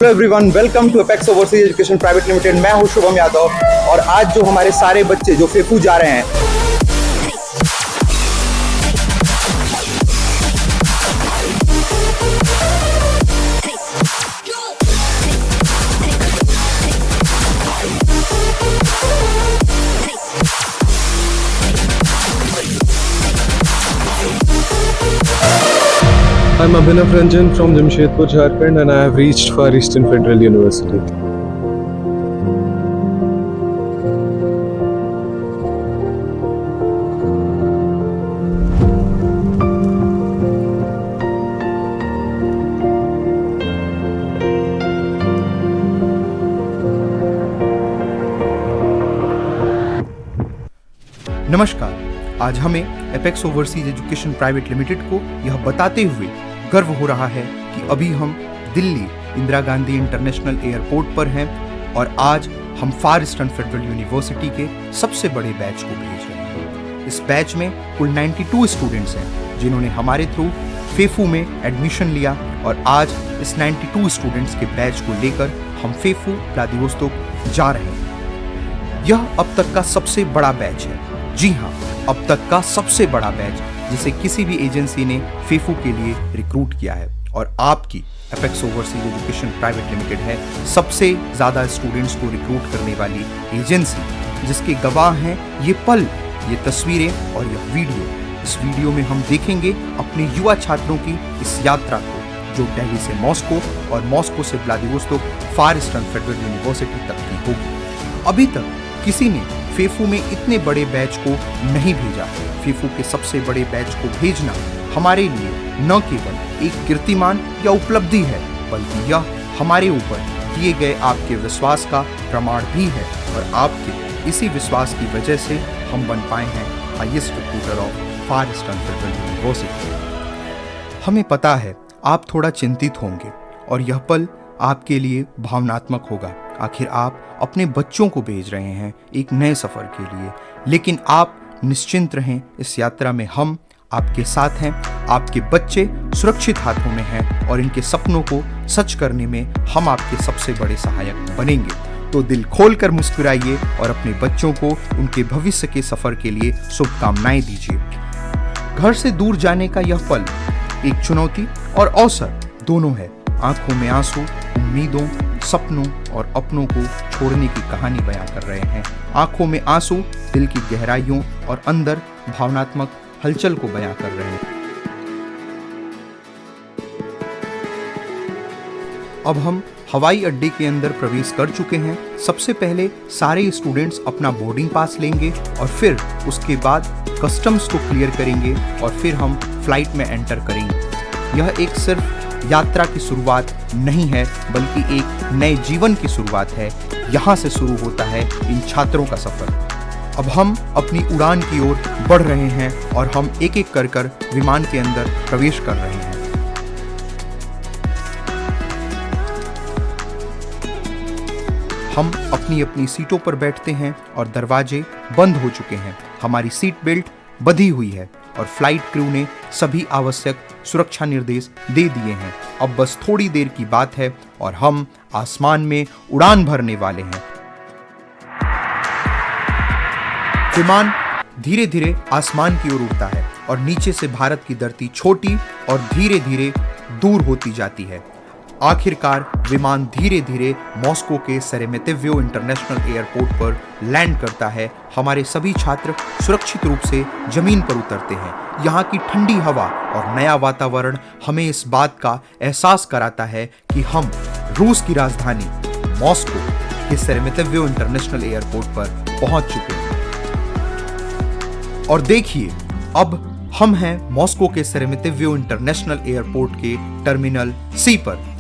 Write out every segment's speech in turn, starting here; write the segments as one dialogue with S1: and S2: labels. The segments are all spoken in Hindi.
S1: Hello everyone, welcome to Apex overseas education private limited. मैं हूं शुभम यादव और आज जो हमारे सारे बच्चे जो फेफू जा रहे हैं,
S2: I'm Abhinav Ranjan from Jamshedpur, Jharkhand, and I have reached Far Eastern Federal University.
S1: नमस्कार। आज हमें apex overseas education private limited को यह बताते हुए गर्व हो रहा है कि अभी हम दिल्ली इंदिरा गांधी इंटरनेशनल एयरपोर्ट पर हैं और आज हम फार ईस्टर्न फेडरल यूनिवर्सिटी के सबसे बड़े बैच को भेज रहे हैं। इस बैच में कुल 92 स्टूडेंट्स हैं जिन्होंने हमारे थ्रू फेफू में एडमिशन लिया और आज इस 92 स्टूडेंट्स के बैच को लेकर हम फेफू व्लादिवोस्तोक जा रहे हैं। यह अब तक का सबसे बड़ा बैच है। जी हाँ, अब तक का सबसे बड़ा बैच जिसे किसी भी एजेंसी ने फेफू के लिए रिक्रूट किया है और आपकी apex overseas education private limited है सबसे ज्यादा स्टूडेंट्स को रिक्रूट करने वाली एजेंसी, जिसके गवाह हैं ये पल, ये तस्वीरें और यह वीडियो। इस वीडियो में हम देखेंगे अपने युवा छात्रों की इस यात्रा को जो दिल्ली से मॉस्को और मॉस्को से व्लादिवोस्तोक फार ईस्टर्न फेडरल यूनिवर्सिटी तक की होगी। अभी तक किसी ने फेफू में इतने बड़े बैच को नहीं भेजा। फेफू के सबसे बड़े बैच को भेजना हमारे लिए न केवल एक कीर्तिमान या उपलब्धि है, बल्कि यह हमारे ऊपर किए गए आपके विश्वास का प्रमाण भी है और आपके इसी विश्वास की वजह से हम बन पाए हैं highest recruiter of far Eastern Federal university. हमें पता है आप थोड़ा चिंतित होंगे और यह पल आपके लिए भावनात्मक होगा। आखिर आप अपने बच्चों को भेज रहे हैं एक नए सफर के लिए, लेकिन आप निश्चिंत रहें, इस यात्रा में हम आपके साथ हैं। आपके बच्चे सुरक्षित हाथों में हैं और इनके सपनों को सच करने में हम आपके सबसे बड़े सहायक बनेंगे। तो दिल खोलकर मुस्कुराइए और अपने बच्चों को उनके भविष्य के सफर के लिए शुभकामनाएं दीजिए। घर से दूर जाने का यह पल एक चुनौती और अवसर दोनों है। आंखों में आंसू, उम्मीदों, सपनों और अपनों को छोड़ने की कहानी बयां कर रहे हैं। आंखों में आंसू दिल की गहराइयों और अंदर भावनात्मक हलचल को बयां कर रहे हैं। अब हम हवाई अड्डे के अंदर प्रवेश कर चुके हैं। सबसे पहले सारे स्टूडेंट्स अपना बोर्डिंग पास लेंगे और फिर उसके बाद कस्टम्स को क्लियर करेंगे और फिर हम फ्लाइट में एंटर करेंगे। यह एक सिर्फ यात्रा की शुरुआत नहीं है, बल्कि एक नए जीवन की शुरुआत है। यहाँ से शुरू होता है इन छात्रों का सफर। अब हम अपनी उड़ान की ओर बढ़ रहे हैं और हम एक एक कर विमान के अंदर प्रवेश कर रहे हैं। हम अपनी अपनी सीटों पर बैठते हैं और दरवाजे बंद हो चुके हैं। हमारी सीट बेल्ट बंधी हुई है और फ्लाइट क्रू ने सभी आवश्यक सुरक्षा निर्देश दे दिए हैं। अब बस थोड़ी देर की बात है और हम आसमान में उड़ान भरने वाले हैं। विमान धीरे धीरे आसमान की ओर उड़ता है और नीचे से भारत की धरती छोटी और धीरे धीरे दूर होती जाती है। आखिरकार विमान धीरे धीरे मॉस्को के शेरेमेतिव इंटरनेशनल एयरपोर्ट पर लैंड करता है। हमारे सभी छात्र सुरक्षित रूप से जमीन पर उतरते हैं। यहाँ की ठंडी हवा और नया वातावरण हमें इस बात का एहसास कराता है कि हम रूस की राजधानी मॉस्को के शेरेमेतिव इंटरनेशनल एयरपोर्ट पर पहुंच चुके हैं। और देखिए, अब हम हैं मॉस्को के शेरेमेतिव इंटरनेशनल एयरपोर्ट के टर्मिनल सी पर।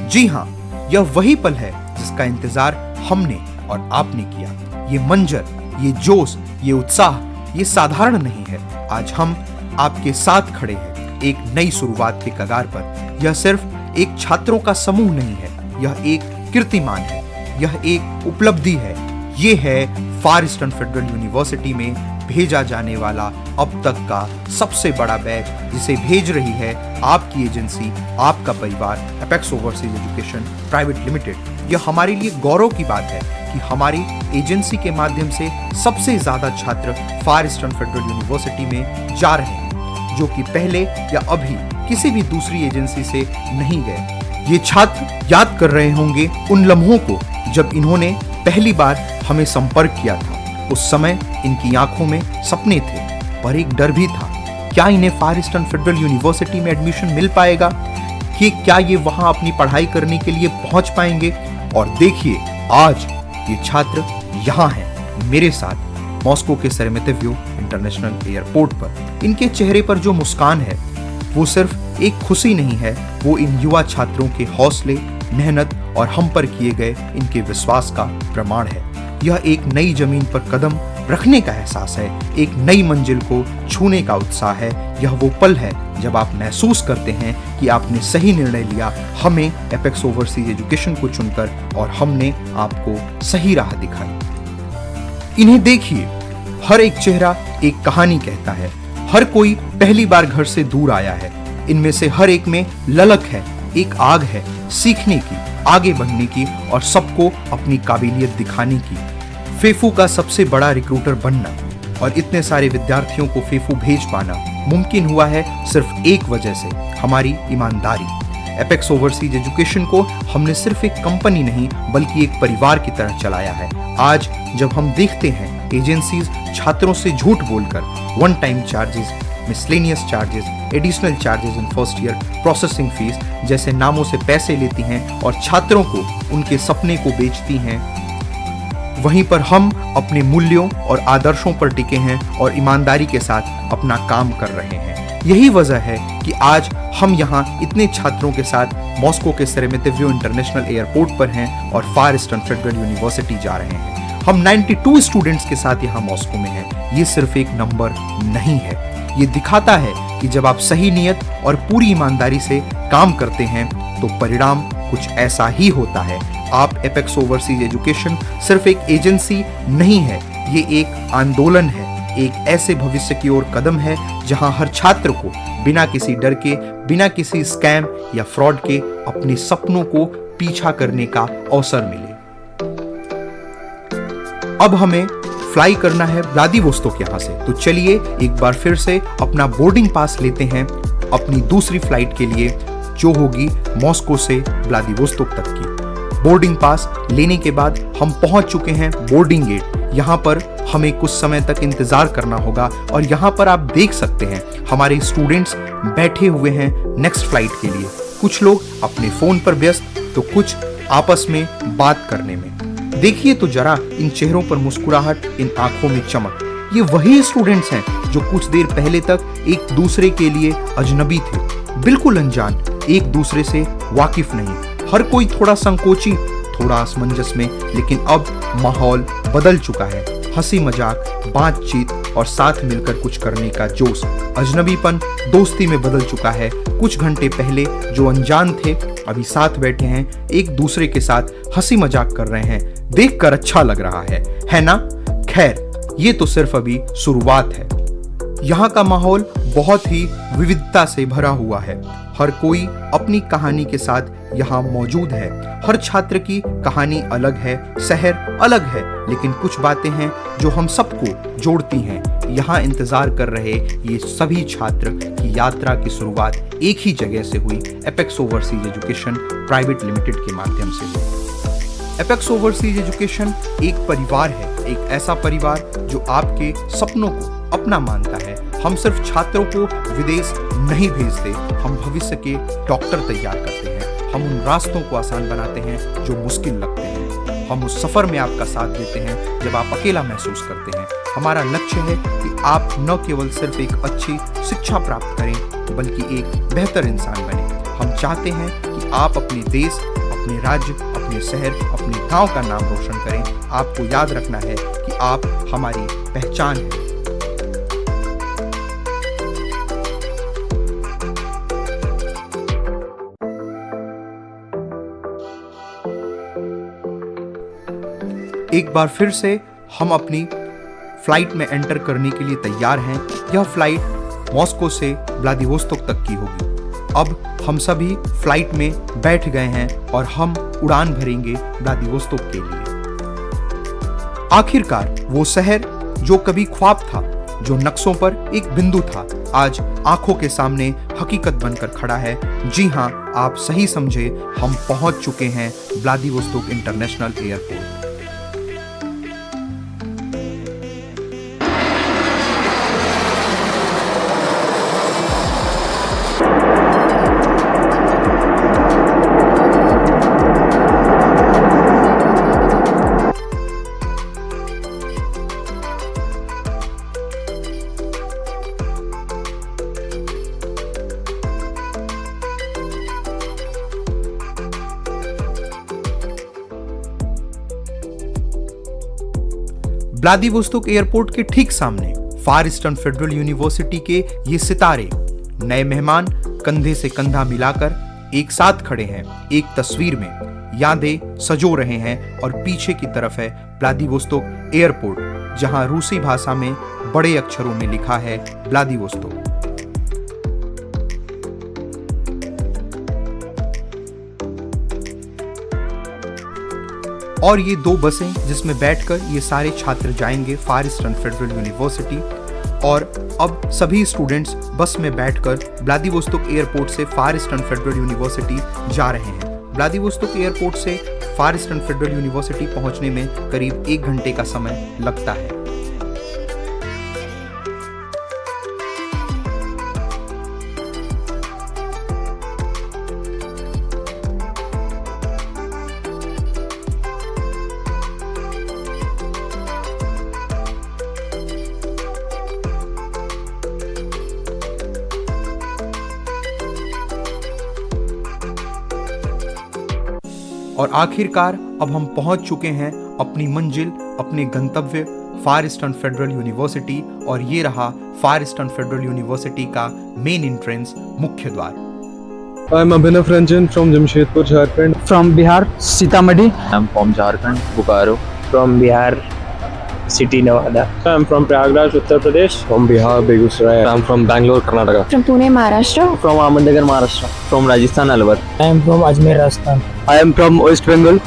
S1: जी हाँ, यह वही पल है जिसका इंतजार हमने और आपने किया। ये मंजर, ये जोश, ये उत्साह, ये साधारण नहीं है। आज हम आपके साथ खड़े हैं एक नई शुरुआत के कगार पर। यह सिर्फ एक छात्रों का समूह नहीं है, यह एक कीर्तिमान है, यह एक उपलब्धि है, ये है फार ईस्टर्न फेडरल यूनिवर्सिटी में भेजा जाने वाला अब तक का सबसे बड़ा बैच, जिसे भेज रही है आपकी एजेंसी, आपका परिवार, apex overseas education private limited. यह हमारे लिए गौरव की बात है कि हमारी एजेंसी के माध्यम से सबसे ज्यादा छात्र फार ईस्टर्न फेडरल यूनिवर्सिटी में जा रहे हैं, जो कि पहले या अभी किसी भी दूसरी एजेंसी से नहीं गए। ये छात्र याद कर रहे होंगे उन लम्हों को जब इन्होंने पहली बार हमें संपर्क किया था। उस समय इनकी आंखों में सपने थे, पर एक डर भी था, क्या इन्हें फार ईस्टर्न फेडरल यूनिवर्सिटी में एडमिशन मिल पाएगा, कि क्या ये वहां अपनी पढ़ाई करने के लिए पहुंच पाएंगे। और देखिए, आज ये छात्र यहाँ हैं मेरे साथ मॉस्को के शेरेमेतिव इंटरनेशनल एयरपोर्ट पर। इनके चेहरे पर जो मुस्कान है वो सिर्फ एक खुशी नहीं है, वो इन युवा छात्रों के हौसले, मेहनत और हम पर किए गए इनके विश्वास का प्रमाण है। यह एक नई जमीन पर कदम रखने का एहसास है, एक नई मंजिल को छूने का उत्साह है। यह वो पल है जब आप महसूस करते हैं कि आपने सही निर्णय लिया, हमें एपेक्स ओवरसीज एजुकेशन को चुनकर, और हमने आपको सही राह दिखाई। इन्हें देखिए, हर एक चेहरा एक कहानी कहता है। हर कोई पहली बार घर से दूर आया है। इनमें से हर एक में ललक है, एक आग है सीखने की, आगे बढ़ने की और सबको अपनी काबिलियत दिखाने की। फेफू का सबसे बड़ा रिक्रूटर बनना और इतने सारे विद्यार्थियों को फेफू भेज पाना मुमकिन हुआ है सिर्फ एक वजह से, हमारी ईमानदारी। एपेक्स ओवरसीज एजुकेशन को हमने सिर्फ एक कंपनी नहीं बल्कि एक परिवार की तरह चलाया है। आज जब हम देखते हैं एजेंसीज छात्रों से झूठ बोलकर one time charges, miscellaneous charges, additional charges in first year, processing fees जैसे नामों से पैसे लेती हैं और छात्रों को उनके सपने को बेचती हैं, वहीं पर हम अपने मूल्यों और आदर्शों पर टिके हैं और ईमानदारी के साथ अपना काम कर रहे हैं। यही वजह है कि आज हम यहाँ इतने छात्रों के साथ मॉस्को के शेरेमेतिव इंटरनेशनल एयरपोर्ट पर हैं और फार ईस्टर्न फेडरल यूनिवर्सिटी जा रहे हैं। हम 92 स्टूडेंट्स के साथ यहाँ मॉस्को में हैं। ये सिर्फ एक नंबर नहीं है, ये दिखाता है कि जब आप सही नियत और पूरी ईमानदारी से काम करते हैं तो परिणाम कुछ ऐसा ही होता है। आप एपेक्स ओवरसीज एजुकेशन सिर्फ एक एजेंसी नहीं है, ये एक आंदोलन है, एक ऐसे भविष्य की ओर कदम है जहां हर छात्र को बिना किसी डर के, बिना किसी स्कैम या फ्रॉड के अपने सपनों को पीछा करने का अवसर मिले। अब हमें फ्लाई करना है व्लादिवोस्तोक यहाँ से, तो चलिए एक बार फिर से अपना बोर्डिंग पास लेते हैं अपनी दूसरी फ्लाइट के लिए, जो होगी मॉस्को से व्लादिवोस्तोक तक की। बोर्डिंग पास लेने के बाद हम पहुंच चुके हैं बोर्डिंग गेट। यहाँ पर हमें कुछ समय तक इंतजार करना होगा और यहाँ पर आप देख सकते हैं हमारे स्टूडेंट्स बैठे हुए हैं नेक्स्ट फ्लाइट के लिए। कुछ लोग अपने फोन पर व्यस्त, तो कुछ आपस में बात करने में। देखिए तो जरा इन चेहरों पर मुस्कुराहट, इन आंखों में चमक। ये वही स्टूडेंट्स हैं जो कुछ देर पहले तक एक दूसरे के लिए अजनबी थे, बिल्कुल अनजान, एक दूसरे से वाकिफ नहीं। हर कोई थोड़ा संकोची, थोड़ा असमंजस में, लेकिन अब माहौल बदल चुका है। हंसी मजाक, बातचीत और साथ मिलकर कुछ करने का जोश, अजनबीपन दोस्ती में बदल चुका है। कुछ घंटे पहले जो अनजान थे अभी साथ बैठे हैं, एक दूसरे के साथ हंसी मजाक कर रहे हैं। देखकर अच्छा लग रहा है ना? खैर, ये तो सिर्फ अभी शुरुआत है। यहाँ का माहौल बहुत ही विविधता से भरा हुआ है। हर कोई अपनी कहानी के साथ यहाँ मौजूद है। हर छात्र की कहानी अलग है, शहर अलग है, लेकिन कुछ बातें हैं जो हम सबको जोड़ती हैं। यहाँ इंतजार कर रहे ये सभी छात्र की यात्रा की शुरुआत एक ही जगह से हुई, apex overseas education private limited के माध्यम से हुई। एपेक्स ओवरसीज एजुकेशन एक परिवार है, एक ऐसा परिवार जो आपके सपनों को अपना मानता है। हम सिर्फ छात्रों को विदेश नहीं भेजते, हम भविष्य के डॉक्टर तैयार करते हैं। हम उन रास्तों को आसान बनाते हैं जो मुश्किल लगते हैं। हम उस सफर में आपका साथ देते हैं जब आप अकेला महसूस करते हैं। हमारा लक्ष्य है कि आप न केवल सिर्फ एक अच्छी शिक्षा प्राप्त करें, बल्कि एक बेहतर इंसान बने। हम चाहते हैं कि आप अपने देश, अपने राज्य, अपने शहर, अपने गांव का नाम रोशन करें। आपको याद रखना है कि आप हमारी पहचान हैं। एक बार फिर से हम अपनी फ्लाइट में एंटर करने के लिए तैयार हैं। यह फ्लाइट मॉस्को से व्लादिवोस्तोक तक की होगी। अब हम सभी फ्लाइट में बैठ गए हैं और हम उड़ान भरेंगे व्लादिवोस्तोक के लिए। आखिरकार वो शहर जो कभी ख्वाब था, जो नक्शों पर एक बिंदु था, आज आंखों के सामने हकीकत बनकर खड़ा है। जी हां, आप सही समझे, हम पहुंच चुके हैं Vladivostok international airport. Vladivostok airport के ठीक सामने फार ईस्टर्न फेडरल यूनिवर्सिटी के ये सितारे, नए मेहमान कंधे से कंधा मिलाकर एक साथ खड़े हैं एक तस्वीर में। यादें सजो रहे हैं और पीछे की तरफ है व्लादिवोस्तोक एयरपोर्ट, जहां रूसी भाषा में बड़े अक्षरों में लिखा है व्लादिवोस्तोक। और ये दो बसें जिसमें बैठकर ये सारे छात्र जाएंगे फार ईस्टर्न फेडरल यूनिवर्सिटी। और अब सभी स्टूडेंट्स बस में बैठकर व्लादिवोस्तोक एयरपोर्ट से फार ईस्टर्न फेडरल यूनिवर्सिटी जा रहे हैं। व्लादिवोस्तोक एयरपोर्ट से फार ईस्टर्न फेडरल यूनिवर्सिटी पहुंचने में करीब 1 घंटे का समय लगता है। और आखिरकार अब हम पहुंच चुके हैं अपनी मंजिल, अपने गंतव्य फार ईस्टर्न फेडरल यूनिवर्सिटी। और ये रहा फार ईस्टर्न फेडरल यूनिवर्सिटी का मेन एंट्रेंस, मुख्य द्वार।
S2: I am Abhinav Ranjan from Jamshedpur, Jharkhand.
S3: From Bihar, Sitamarhi.
S4: I'm from Jharkhand, Bokaro.
S3: From Bihar, City Nevada.
S2: I am from Prayagraj, Uttar Pradesh. From Bihar, Begusarai. I am from Bangalore, Karnataka.
S5: From Pune, Maharashtra.
S3: From Ahmednagar, Maharashtra.
S4: From Rajasthan, Alwar.
S3: I am from Ajmer, Rajasthan.
S6: I am from West Bengal.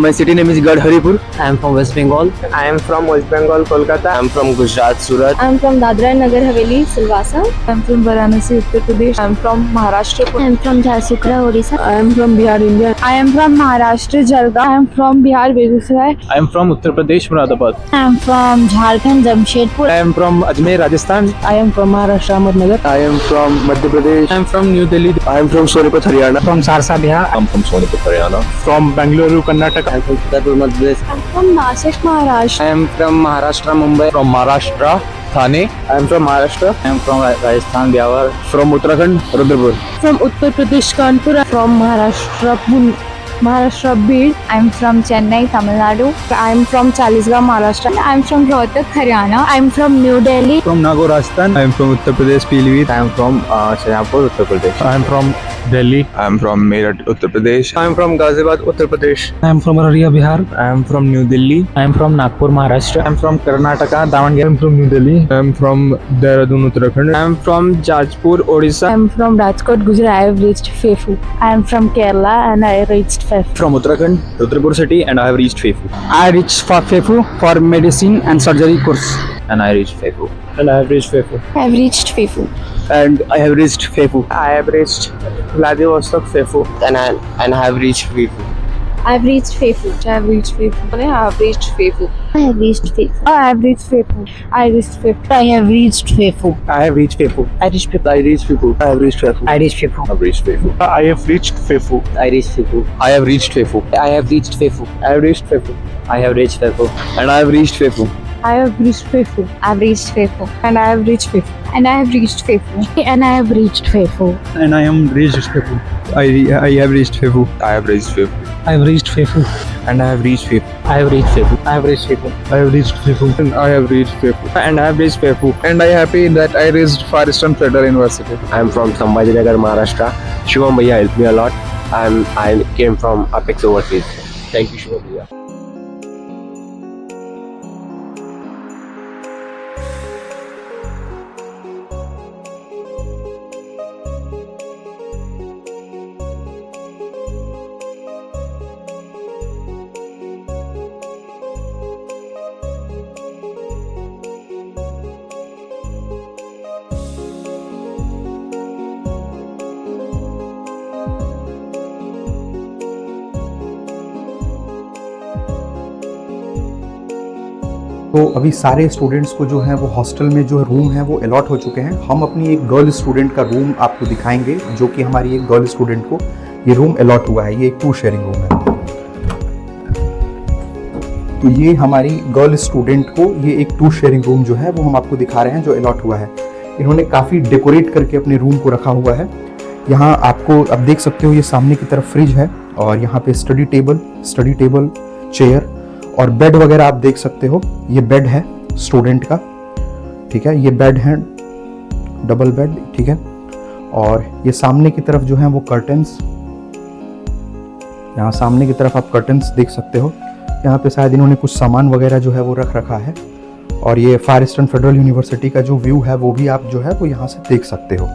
S6: My city name is Gadharipur.
S3: I am from West Bengal.
S6: I am from West Bengal, Kolkata. I am from Gujarat, Surat.
S5: I am from Dadra and Nagar Haveli, Silvassa.
S7: I am from Varanasi, Uttar Pradesh. I am from Maharashtra.
S5: I am from Jharsuguda, Odisha.
S7: I am from Bihar, India.
S8: I am from Maharashtra, Jalgaon. I am from Bihar, Begusarai.
S3: I am from Uttar Pradesh, Muradabad.
S5: I am from Jharkhand, Jamshedpur.
S6: I am from Ajmer, Rajasthan.
S3: I am from Maharashtra, Ahmednagar.
S6: I am from Madhya Pradesh.
S3: I am from New Delhi.
S6: I am from Sonipat, Haryana.
S3: From Sarsa, Bihar.
S4: I'm from Sonipat, Haryana.
S6: From Bangalore, Karnataka.
S3: I am from Udaipur, Madhya Pradesh.
S8: I am from Nashik, Maharashtra.
S6: I am from Maharashtra, Mumbai.
S4: From Maharashtra, Thane.
S6: I am from Maharashtra.
S3: I am from Rajasthan, Bihar.
S6: From Uttarakhand, Rudrapur.
S8: From Uttar Pradesh, Kanpur. From Maharashtra, Maharashtra, Bid.
S5: I am from Chennai, Tamil Nadu.
S8: I am from Chalisgarh, Maharashtra.
S5: I am from Rohtak, Haryana.
S8: I am from New Delhi.
S6: From Nagaur, Rajasthan. I am from Uttar Pradesh, Pilibhit.
S3: I am from Shahdpur, Uttar Pradesh.
S6: I am from
S2: Delhi.
S4: I am from Meerut, Uttar Pradesh.
S6: I am from Ghaziabad, Uttar Pradesh.
S3: I am from Araria, Bihar.
S6: I am from New Delhi.
S3: I am from Nagpur, Maharashtra.
S6: I am from Karnataka,
S2: I
S6: Davangere.
S2: am from New Delhi. I am from Dehradun, Uttarakhand.
S6: I am from Jajpur, Odisha.
S8: I am from Rajkot, Gujarat. I have reached Fefu. I am from Kerala and I reached Fefu.
S6: From Uttarakhand, Rudrapur city, and I have reached Fefu.
S3: I reached Fefu for medicine and surgery course.
S4: And I reached Fefu.
S6: And I have reached Fefu.
S5: I have reached Fefu.
S6: And I have reached Fefu. I have reached Vladivostok, Fefu. And I have reached Fefu.
S5: I have reached Fefu.
S7: I have reached Fefu. I have reached Fefu.
S5: I have reached Fefu.
S8: I have reached Fefu. I reached Fefu.
S3: I have reached Fefu.
S6: I have reached Fefu.
S3: I reached Fefu.
S6: I reached Fefu. I have reached Fefu.
S3: I reached Fefu.
S4: I've reached Fefu.
S6: I have reached Fefu.
S3: I reached Fefu.
S4: I have reached Fefu.
S3: I have reached Fefu.
S6: I have reached Fefu.
S3: I have reached Fefu.
S6: And I have reached Fefu.
S8: I have reached Fefu.
S5: I have reached Fefu.
S8: And I have reached Fefu.
S5: And I have reached Fefu.
S8: And I have reached Fefu.
S6: And I am reached Fefu. I have reached Fefu.
S4: I have reached Fefu.
S3: I have reached Fefu.
S6: And I have reached Fefu.
S3: I have reached Fefu. I have reached Fefu.
S2: I have reached Fefu.
S6: And I have reached Fefu. And I have reached Fefu. And I am happy that I reached Far Eastern Federal University.
S9: I am from Sambhajinagar, Maharashtra. Shivam Bhaiya helped me a lot. I came from Apex Overseas. Thank you, Shivam Bhaiya.
S1: तो अभी सारे स्टूडेंट्स को जो है वो हॉस्टल में जो रूम है वो अलॉट हो चुके हैं। हम अपनी एक गर्ल स्टूडेंट का रूम आपको दिखाएंगे, जो कि हमारी एक गर्ल स्टूडेंट को ये रूम अलॉट हुआ है। ये एक 2 शेयरिंग रूम है। तो ये हमारी गर्ल स्टूडेंट को ये एक 2 शेयरिंग रूम जो है वो हम आपको दिखा रहे हैं, जो अलॉट हुआ है। इन्होंने काफ़ी डेकोरेट करके अपने रूम को रखा हुआ है। यहाँ आपको अब देख सकते हो, ये सामने की तरफ फ्रिज है और यहाँ पे स्टडी टेबल, चेयर और बेड वगैरह आप देख सकते हो। ये बेड है स्टूडेंट का, ठीक है, ये बेड है डबल बेड, ठीक है। और ये सामने की तरफ जो है वो कर्टन्स, यहाँ सामने की तरफ आप कर्टन्स देख सकते हो। यहाँ पे शायद इन्होंने कुछ सामान वगैरह जो है वो रख रखा है। और ये फार ईस्टर्न फेडरल यूनिवर्सिटी का जो व्यू है वो भी आप जो है वो यहाँ से देख सकते हो।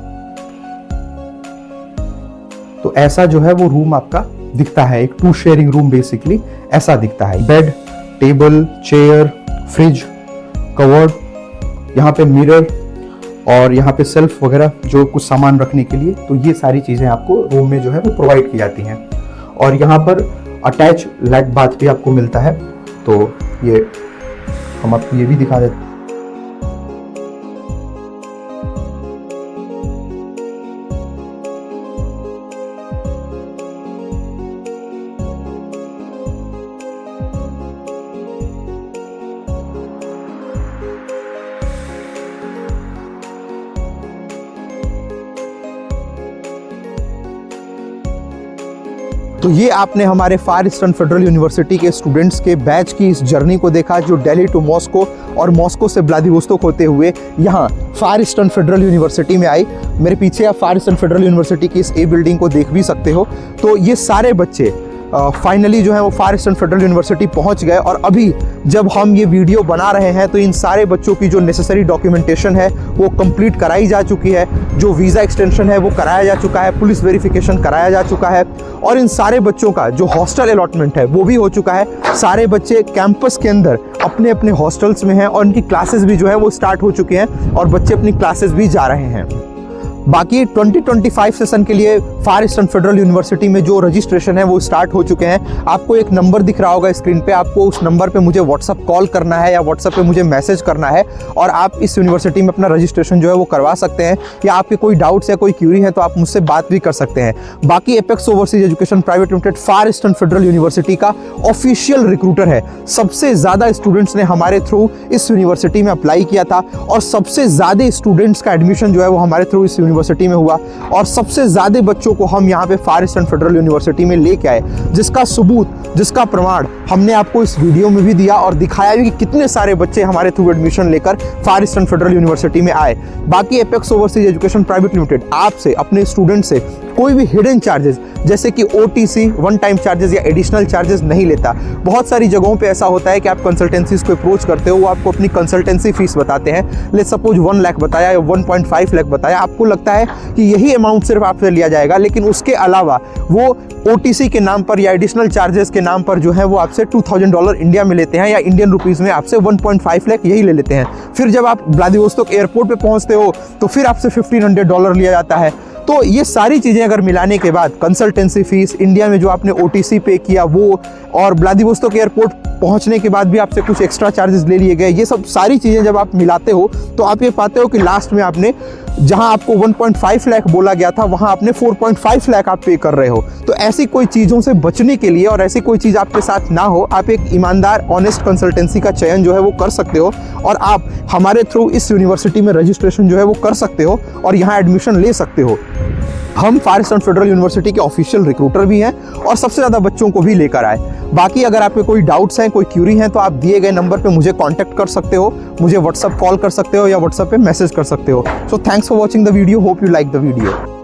S1: तो ऐसा जो है वो रूम आपका दिखता है, एक 2 शेयरिंग रूम बेसिकली ऐसा दिखता है। Bed, table, chair, fridge, covered, यहाँ पे मिरर और यहाँ पे सेल्फ वगैरह जो कुछ सामान रखने के लिए, तो ये सारी चीज़ें आपको रूम में जो है वो प्रोवाइड की जाती हैं। और यहाँ पर अटैच लैट बाथ भी आपको मिलता है। तो ये हम आपको ये भी दिखा देते हैं। तो ये आपने हमारे फार ईस्टर्न फेडरल यूनिवर्सिटी के स्टूडेंट्स के बैच की इस जर्नी को देखा, जो दिल्ली टू मॉस्को और मॉस्को से व्लादिवोस्तोक होते हुए यहाँ फार ईस्टर्न फेडरल यूनिवर्सिटी में आई। मेरे पीछे आप फार ईस्टर्न फेडरल यूनिवर्सिटी की इस ए बिल्डिंग को देख भी सकते हो। तो ये सारे बच्चे फाइनली जो है वो फार ईस्टर्न फेडरल यूनिवर्सिटी पहुंच गए। और अभी जब हम ये वीडियो बना रहे हैं तो इन सारे बच्चों की जो नेसेसरी डॉक्यूमेंटेशन है वो कंप्लीट कराई जा चुकी है, जो वीज़ा एक्सटेंशन है वो कराया जा चुका है, पुलिस वेरिफिकेशन कराया जा चुका है और इन सारे बच्चों का जो हॉस्टल अलॉटमेंट है वो भी हो चुका है। सारे बच्चे कैंपस के अंदर अपने अपने हॉस्टल्स में हैं और उनकी क्लासेस भी जो है वो स्टार्ट हो चुके हैं और बच्चे अपनी क्लासेस भी जा रहे हैं। बाकी 2025 सेशन के लिए फार ईस्टर्न फेडरल यूनिवर्सिटी में जो रजिस्ट्रेशन है वो स्टार्ट हो चुके हैं। आपको एक नंबर दिख रहा होगा स्क्रीन पे, आपको उस नंबर पे मुझे व्हाट्सअप कॉल करना है या व्हाट्सअप पे मुझे मैसेज करना है और आप इस यूनिवर्सिटी में अपना रजिस्ट्रेशन जो है वो करवा सकते हैं। या आपके कोई डाउट्स या कोई क्यूरी है तो आप मुझसे बात भी कर सकते हैं। बाकी Apex overseas education private Limited Far Eastern Federal University का ऑफिशियल रिक्रूटर है। सबसे ज़्यादा स्टूडेंट्स ने हमारे थ्रू इस यूनिवर्सिटी में अप्लाई किया था और सबसे ज़्यादा स्टूडेंट्स का एडमिशन जो है वो हमारे थ्रू इस यूनिवर्सिटी में हुआ और सबसे ज्यादा बच्चों को हम यहाँ पे फार ईस्टर्न फेडरल यूनिवर्सिटी में लेके आए, जिसका सबूत, जिसका प्रमाण हमने आपको इस वीडियो में भी दिया और दिखाया भी कि कितने सारे बच्चे हमारे थ्रू एडमिशन लेकर फार ईस्टर्न फेडरल यूनिवर्सिटी में आए। बाकी Apex overseas education private limited आपसे, अपने स्टूडेंट से कोई भी हिडन चार्जेस जैसे कि OTC, वन टाइम चार्जेस या एडिशनल चार्जेस नहीं लेता। बहुत सारी जगहों पे ऐसा होता है कि आप कंसल्टेंसीज को अप्रोच करते हो, वो आपको अपनी कंसल्टेंसी फीस बताते हैं। लेट्स सपोज 1 लाख बताया या 1.5 लाख बताया, आपको लगता है कि यही अमाउंट सिर्फ आपसे लिया जाएगा, लेकिन उसके अलावा वो OTC के नाम पर या एडिशनल चार्जेस के नाम पर जो है वो आपसे $2000 इंडिया में लेते हैं या इंडियन रुपीज़ में आपसे 1.5 लाख यही ले लेते हैं। फिर जब आप व्लादिवोस्तोक एयरपोर्ट पे पहुंचते हो तो फिर आपसे $1500 लिया जाता है। तो ये सारी चीज़ें अगर मिलाने के बाद कंसल्टेंसी फीस, इंडिया में जो आपने OTC पे किया वो, और व्लादिवोस्तोक एयरपोर्ट पहुंचने के बाद भी आपसे कुछ एक्स्ट्रा चार्जेस ले लिए गए, ये सब सारी चीज़ें जब आप मिलाते हो तो आप ये पाते हो कि लास्ट में आपने जहां आपको 1.5 लाख बोला गया था वहां आपने 4.5 लाख आप पे कर रहे हो। तो ऐसी कोई चीज़ों से बचने के लिए और ऐसी कोई चीज़ आपके साथ ना हो, आप एक ईमानदार ऑनेस्ट कंसल्टेंसी का चयन जो है वो कर सकते हो और आप हमारे थ्रू इस यूनिवर्सिटी में रजिस्ट्रेशन जो है वो कर सकते हो और यहाँ एडमिशन ले सकते हो। हम फार ईस्टर्न फेडरल यूनिवर्सिटी के ऑफिशियल रिक्रूटर भी हैं और सबसे ज़्यादा बच्चों को भी लेकर आए। बाकी अगर आपके कोई डाउट्स हैं, कोई क्यूरी हैं, तो आप दिए गए नंबर पे मुझे कांटेक्ट कर सकते हो, मुझे व्हाट्सअप कॉल कर सकते हो या व्हाट्सअप पे मैसेज कर सकते हो। So thanks for watching the video, hope you like the video.